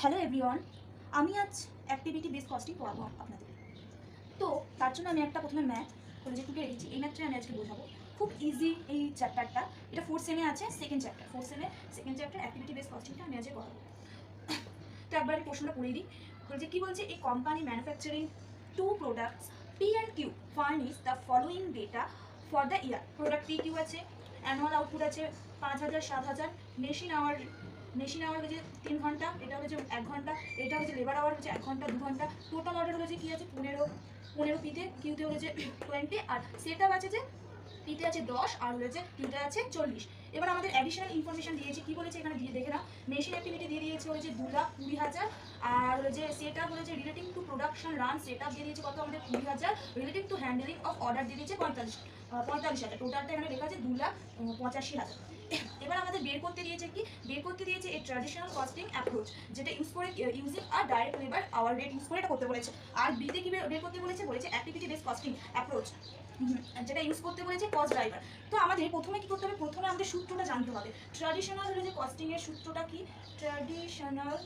Hello everyone, আমি আজ activity base costing পড়াবো আপনাদের। তো তার জন্য আমি একটা প্রথমে ম্যাথ করে যে টুকে রেখেছি, এই ম্যাথটা আমি আজকে বোঝাবো। খুব ইজি এই চ্যাপ্টারটা, এটা 4 সেমে আছে, সেকেন্ড চ্যাপ্টার, 4 সেমে সেকেন্ড চ্যাপ্টার অ্যাক্টিভিটি বেস কস্টিংটা আমি আজকে পড়াবো। তো একবার আমি প্রশ্নটা পড়ে দিই। বলছে কি বলছে, এই company manufacturing two products P and Q furnish the following data for the year. Product P Q আছে, অ্যানুয়াল আউটপুট আছে 5000 7000, মেশিন আওয়ার হচ্ছে 3 ঘন্টা, এটা হচ্ছে 1 ঘন্টা, এটা হচ্ছে লেবার আওয়ার হচ্ছে 1 ঘন্টা 2 ঘন্টা, টোটাল অর্ডার হচ্ছে কি আছে 15 পিতে, কিউতে হচ্ছে 20, আর সেট আপ আছে যে পিতে আছে 10 আর হচ্ছে কিউতে আছে 40। এবার আমাদের অ্যাডিশনাল ইনফরমেশন দিয়েছে, কি বলেছে এখানে দিয়ে দেখে না, মেশিন অ্যাক্টিভিটি দিয়ে দিয়েছে হচ্ছে 2,20,000, আর হচ্ছে সেট আপ হচ্ছে relating to production run set up দিয়ে দিয়েছে কত আমাদের 20,000, relating to handling of order দিয়ে দিয়েছে 45,000, টোটালটা এখানে লেখা আছে 2,85,000। এবার আমাদের বের করতে দিয়েছে কি, বের করতে দিয়েছে এই ট্র্যাডিশনাল কস্টিং অ্যাপ্রোচ, যেটা ইউজ করে ইউজিং আর direct labour hour rate use করে এটা করতে বলেছে। আর বিতে কি বের করতে বলেছে, বলেছে অ্যাক্টিভিটি বেস কস্টিং অ্যাপ্রোচ, যেটা ইউজ করতে বলেছে কস্ট ড্রাইভার। তো আমাদের প্রথমে কি করতে হবে, প্রথমে আমাদের সূত্রটা জানতে হবে। ট্র্যাডিশনাল হলে যে কস্টিং এর সূত্রটা কি, ট্র্যাডিশনাল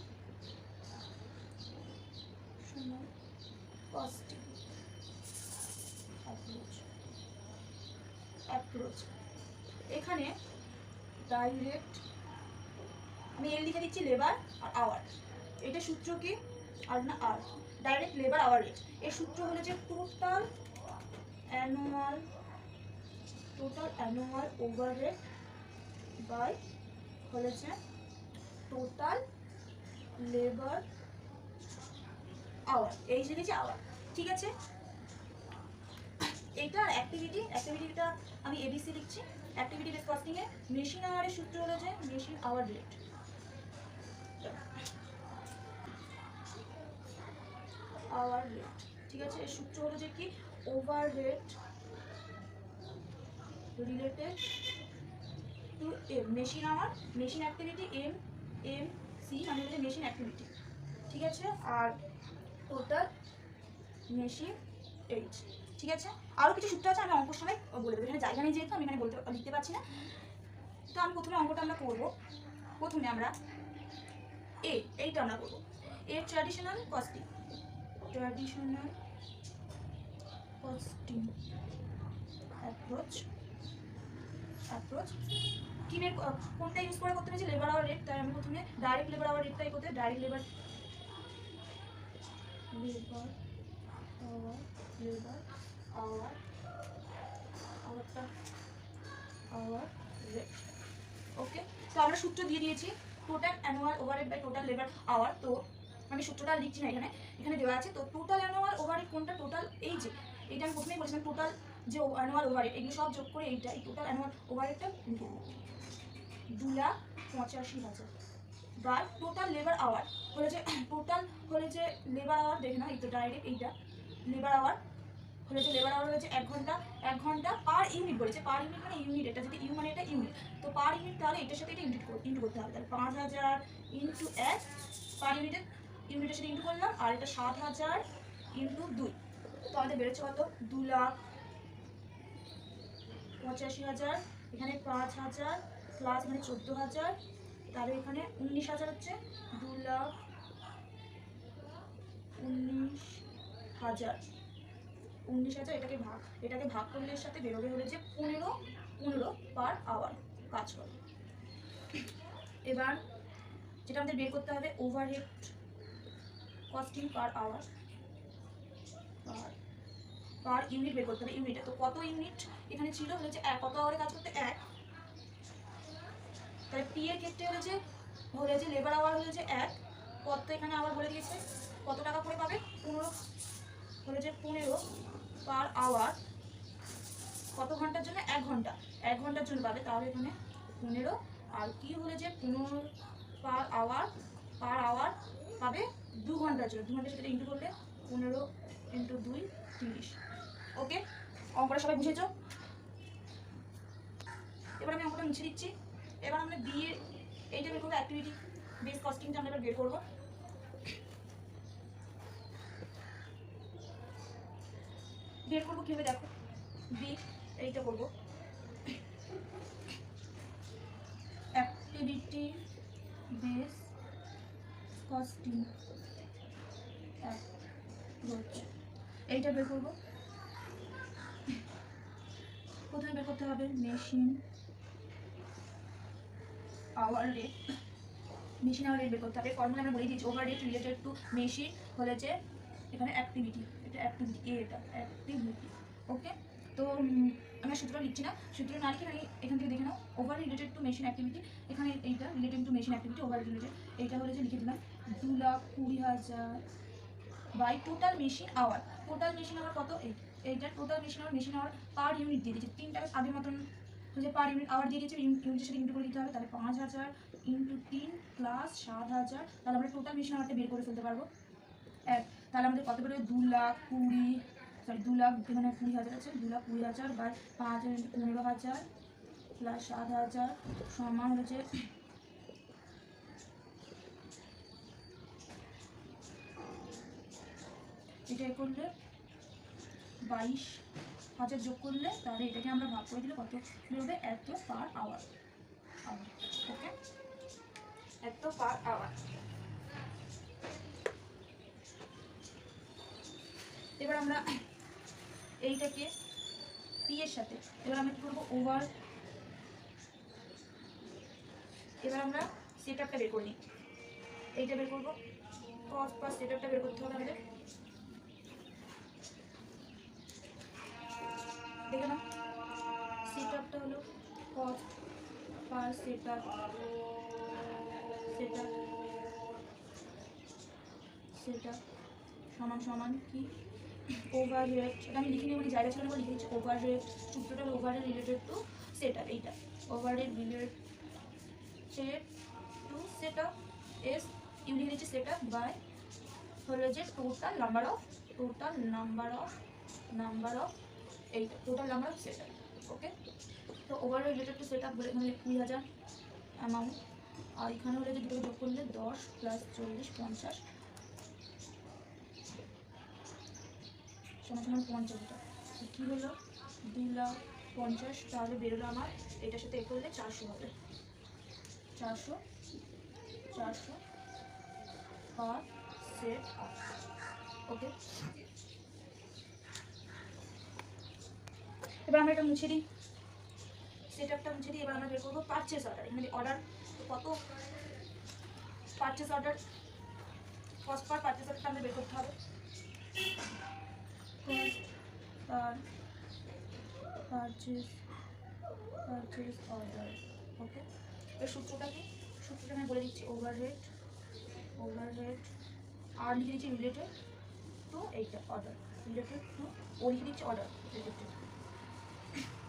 কস্টিং অ্যাপ্রোচ, এখানে ডাইরেক্ট আমি এর লিখে দিচ্ছি লেবার আর আওয়ার, এটা সূত্র কি আর না আর, ডাইরেক্ট লেবার আওয়ার রেট। এর সূত্র হলো যে total annual over rate by হচ্ছে টোটাল লেবার আওয়ার, এই লিখেছি আওয়ার, ঠিক আছে। এইটা আর অ্যাক্টিভিটিটা আমি এবিসি লিখছি। অ্যাক্টিভিটি বেস কস্টিং এ মেশিন আওয়ারের সূত্র হলো যে মেশিন আওয়ার রেট, ঠিক আছে। এর সূত্র হলো যে কি, over rate related to M, machine hour, machine activity M C মানে হচ্ছে মেশিন অ্যাক্টিভিটি, ঠিক আছে, আর টোটাল মেশিন এইচ, ঠিক আছে। আরও কিছু সূত্র আছে, আমি অঙ্কের সময় বলে দেবো, এখানে জায়গা নেই যেহেতু আমি এখানে লিখতে পারছি না। তো আমি প্রথমে অঙ্কটা আমরা করবো, প্রথমে আমরা এইটা আমরা করবো, এর ট্র্যাডিশনাল কস্টিং অ্যাপ্রোচ কি বের কোনটা ইউজ করে করতে পেরেছি, লেবার আওয়ার রেট, তাই আমি প্রথমে ডাইরেক্ট লেবার আওয়ার রেটটাই করতে, direct labour hour rate, okay. তো আমরা সূত্র দিয়ে দিয়েছি total annual overhead by total labour hour. তো আমি সূত্রটা লিখছি না, এখানে দেওয়া আছে। তো টোটাল অ্যানুয়াল ওভারহেড কোনটা, টোটাল এই যে এইটা আমি প্রথমেই বলেছিলাম, টোটাল যে অ্যানুয়াল ওভারহেড এগুলো সব যোগ করে এইটা, এই টোটাল অ্যানুয়াল ওভারহেডটা লিখে দেবো 2,85,000 বাই টোটাল লেবার আওয়ার হলে যে, টোটাল হলে যে লেবার আওয়ার, দেখে না এই তো ডাইরেক্ট এইটা লেবার আওয়ার হলে যে, লেবার আওয়ার হয়েছে 1 ঘন্টা পার ইউনিট বলেছে, পার ইউনিট মানে ইউনিট, এটা যদি ইউ মানে এটা ইউনিট, তো পার ইউনিট তাহলে এটার সাথে এটা ইন্টু করতে হবে, তাহলে 5,000 ইন্টু 1 পার ইউনিটের সাথে ইন্টু করলাম, আর এটা 7,000 ইন্টু 2, তো আমাদের বেরোচ্ছে কত 2,85,000, এখানে 5,000 প্লাস এখানে 14,000, তাহলে এখানে 19,000 হচ্ছে, 2,19,000, এটাকে ভাগ করলে এর সাথে বেরোবে হলে যে 15 পার আওয়ার কাজ করে। এবার যেটা আমাদের বের করতে হবে, overhead costing per hour, per unit বের করতে হবে, ইউনিটে তো কত ইউনিট এখানে ছিল হচ্ছে কত আওয়ারে কাজ করতে 1, তাহলে পি এর ক্ষেত্রে হলে যে লেবার আওয়ার হলে যে 1, কত এখানে আবার বলে দিয়েছে কত টাকা করে পাবে, 15 হলে যে 15 পার আওয়ার, কত ঘন্টার জন্য 1 ঘন্টার জন্য পাবে, তাহলে এখানে 15, আর কি হলে যে 15 পার আওয়ার পাবে 2 ঘন্টার জন্য, 2 ঘন্টার সাথে ইন্টু করলে 15 ইন্টু 2 30, ওকে। অঙ্কটা সবাই বুঝেছ? এবার আমি অঙ্কটা মুছে দিচ্ছি। এবার আমরা দিয়ে এইটা বের করবো, অ্যাক্টিভিটি বেস কস্টিংটা আমরা এবার বের করবো। কীভাবে দেখো, এইটা করবো, অ্যাক্টিভিটি বেস কস্টিং অ্যাপ্রোচ এইটা বের করবো। প্রথমে বের করতে হবে machine hour rate. Machine hour rate বের করতে হবে। ফর্মুলা আমরা বলে দিয়েছি, over rate related to machine হলে যে এখানে অ্যাক্টিভিটি, এটা অ্যাক্টিভিটি এটা অ্যাক্টিভিটি। ওকে, তো আমরা সূত্র লিখছি না, সূত্র না লিখে আমি এখান থেকে দেখে নাও। Over related to machine activity, এখানে এইটা related to machine activity over related, এইটা হলে যে লিখে দিলাম 2,20,000 by total machine hour. Total machine hour কত? এইটা total machine hour per unit দিয়ে দিয়েছে 3 টাকা আগের মতন যে পার ইউনিট আওয়ার দিয়ে দিয়েছে, ইউনিটের সাথে ইন্টু করে দিতে হবে। তাহলে 5,000 ইন্টু 3 প্লাস 7,000, তাহলে আমরা টোটাল মেশিন আওয়ারটা বের করে ফেলতে পারবো। তাহলে আমাদের কত বেরোবে? 2,20,000 এখানে 20,000 আছে, 2,20,000 বাই 5 15,000 প্লাস 7,000 সমান হচ্ছে এটা করলে 22,000 যোগ করলে, তাহলে এটাকে আমরা ভাগ করে দিলে কত বেরোবে? এত পার আওয়ার। ওকে, এত পার আওয়ার। এবার আমরা এইটাকে পি এর সাথে, এবার আমরা কি করবো? এবার আমরা সেট আপটা বের করে নিই। এইটা বের করবো, কস্ট পার সেট আপটা বের করতে হবে আমাদের। দেখে নাও, সেট আপটা হলো কস্ট পার সেট আপ সমান সমান কি? Over rate. এটা আমি লিখে নিই, মানে জায়গা ছিল না, লিখে দিচ্ছি ওভার রেট। সূত্রটা হলো over rate related to set up. এইটা over rate related to set up S U লিখে দিচ্ছি সেট আপ বাই হলো যে টোটাল নাম্বার অফ এইটা total number of set up. Okay, তো over rate related to set up বলে এখানে 20,000 amount, আর এখানে হলে যে দুটো যোগ করলে 10 প্লাস 40 50 সমান সমান 50টা। কী হলো? 2,50,000। তাহলে বেরোলো আমার এটার সাথে করলে 400 হবে। 400 পার সেট আপ। ওকে, এবার আমরা এটা মুছে দিই, সেট আপটা মুছে দিই। এবার আমরা বের করবো পারচেস অর্ডার। এখানে অর্ডার কত? Purchase order, cost per purchase অর্ডারটা আমাদের বের করতে হবে। Cost per purchase order. Okay, এর সূত্রটা কি? সূত্রটা আমি বলে দিচ্ছি, ওভার রেট আর লিখে দিচ্ছি রিলেটেড টু এইটা অর্ডার, রিলেটেড টু ও লিখে দিচ্ছি অর্ডার রিলেটেড,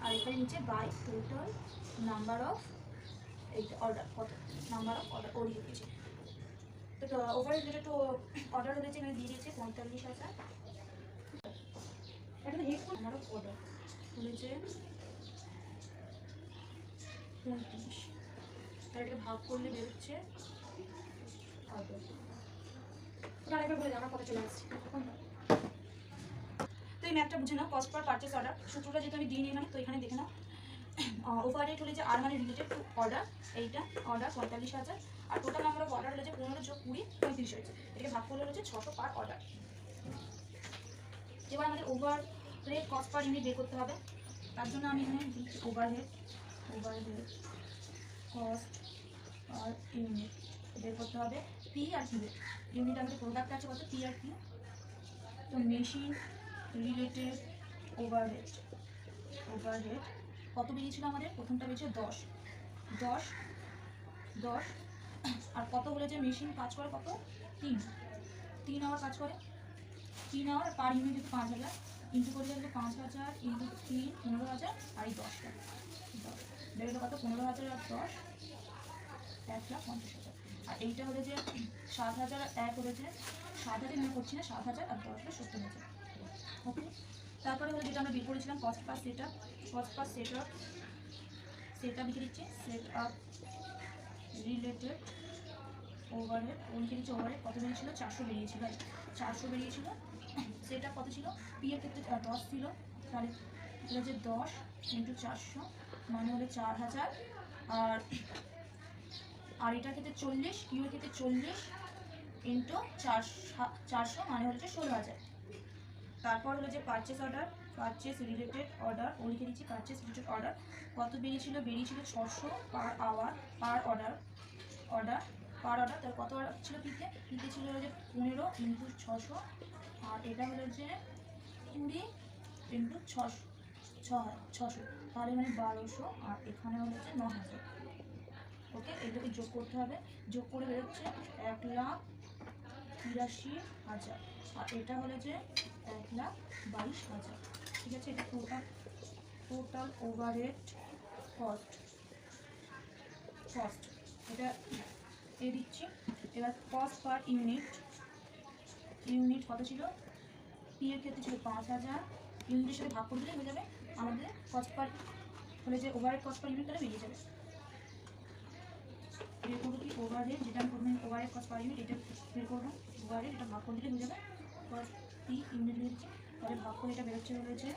আর এখানে নিচে বাই টোটাল নাম্বার অফ এইটা অর্ডার, কত নাম্বার অফ অর্ডার ও লিখে দিচ্ছি। তো ওভার রিলেটেড টু অর্ডার হয়েছে, এখানে দিয়ে দিয়েছে 45,000। একটা হেডফোন নাম্বার অফ অর্ডার হয়েছে 35, তার এটা ভাগ করলে বেরোচ্ছে অর্ডার। আরেকবার বলে আমার কথা চলে আসছে। তো এই ম্যাথটা বুঝে নাও, কস্ট পার পারচেস অর্ডার সূত্রটা যেহেতু আমি দিয়ে নিই, তো এখানে দেখে নাও। ওভার রেট হলে যে আর মানে রিলেটেড টু অর্ডার, এইটা অর্ডার 45,000, আর টোটাল নাম্বার অফ অর্ডার হলে যে 15 যোগ 20 35 হয়েছে। এটাকে ভাগ করলে হচ্ছে 600 পার অর্ডার। এবার আমাদের over rate cost per unit বের করতে হবে। তার জন্য আমি এখানে over rate cost per unit বের করতে হবে। পি আর কিউ, ইউনিট আমাদের প্রোডাক্ট আছে কত? P R Q. তো মেশিন রিলেটেড ওভারহেড কত বেরিয়েছিল আমাদের? প্রথমটা বেরিয়েছে 10, আর কত হলে যে মেশিন কাজ করে কত? 3 আওয়ার কাজ করে। 3 আওয়ার পার ইউনিট যেহেতু 5,000 ইন্টু করলে হলে 5,000 ইন্টু 3 15,000, আর এই 10টা বেরোলো কত? 15,000 আর 10 1,50,000। আর এইটা হলে যে 7,000 আর 1 হলে যে 7,000 আমি করছি না, 7,000 আর 10 হলে 70,000। ওকে, তারপরে হলো যেটা আমরা বের করেছিলাম কস্ট পার সেট আপ লিখে দিচ্ছি সেট আপ রিলেটেড ওভারহেড, লিখে দিচ্ছি ওভারহেড কত বেরিয়েছিল? 400 বেরিয়েছিল। 400 বেরিয়েছিল। সেট আপ কত ছিল? পি এর ক্ষেত্রে 10 ছিল, তাহলে এটা যে 10 ইন্টু 400 মানে হলে 4,000, আর এটার ক্ষেত্রে 40, কিউ এর ক্ষেত্রে 40 ইন্টু 400 মানে হচ্ছে 16,000। তারপর হলো যে পারচেস রিলেটেড অর্ডার, ও লিখে দিচ্ছি পারচেস রিলেটেড অর্ডার কত বেরিয়েছিল 600 পার আওয়ার পার অর্ডার তার কত অর্ডার ছিল পিতে ছিল যে 15 ইন্টু 600, আর এটা হলো যে 20 ইন্টু 600, তাহলে মানে 1200, আর এখানে হলো যে 9,000। ওকে, এটাকে যোগ করতে হবে, যোগ করে বেরোচ্ছে 1,83,000, আর এটা হলো যে 1,22,000। ঠিক আছে, এটা টোটাল ওভারহেড কস্ট এটা দিচ্ছি। এবার কস্ট পার ইউনিট কত ছিল, পি এর ক্ষেত্রে ছিল 5,000, ইউনিটের সাথে ভাগ করে দিলে হয়ে যাবে আমাদের কস্ট পার হলে যে ওভারহেড কস্ট পার ইউনিট তাহলে বেরিয়ে যাবে। বের করবো কি ওভারহেড, যেটা আমি প্রথমে ওভারহেড কস্ট পার ইউনিট এটা বের করবো, ওভারহেড এটা ভাগ করে দিলে হয়ে যাবে কস্ট পি ইউনিট নিয়েছি, তাহলে ভাগ করে এটা বেরোচ্ছে হয়েছে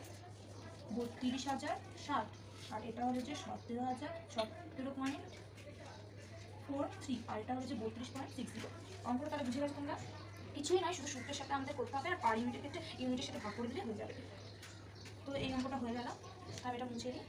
32,060, আর এটা হলো যে 17,043, আর এটা হচ্ছে 32.60। অঙ্কটা তাহলে বুঝে গেছো তোমরা? কিছুই নয়, শুধু সূত্রের সাথে আমাদের করতে হবে, আর পার ইউনিটের ক্ষেত্রে ইউনিটের সাথে ভাগ করে দিলে হয়ে যাবে। তো এই অঙ্কটা হয়ে গেল, আমি এটা মুছে দিই।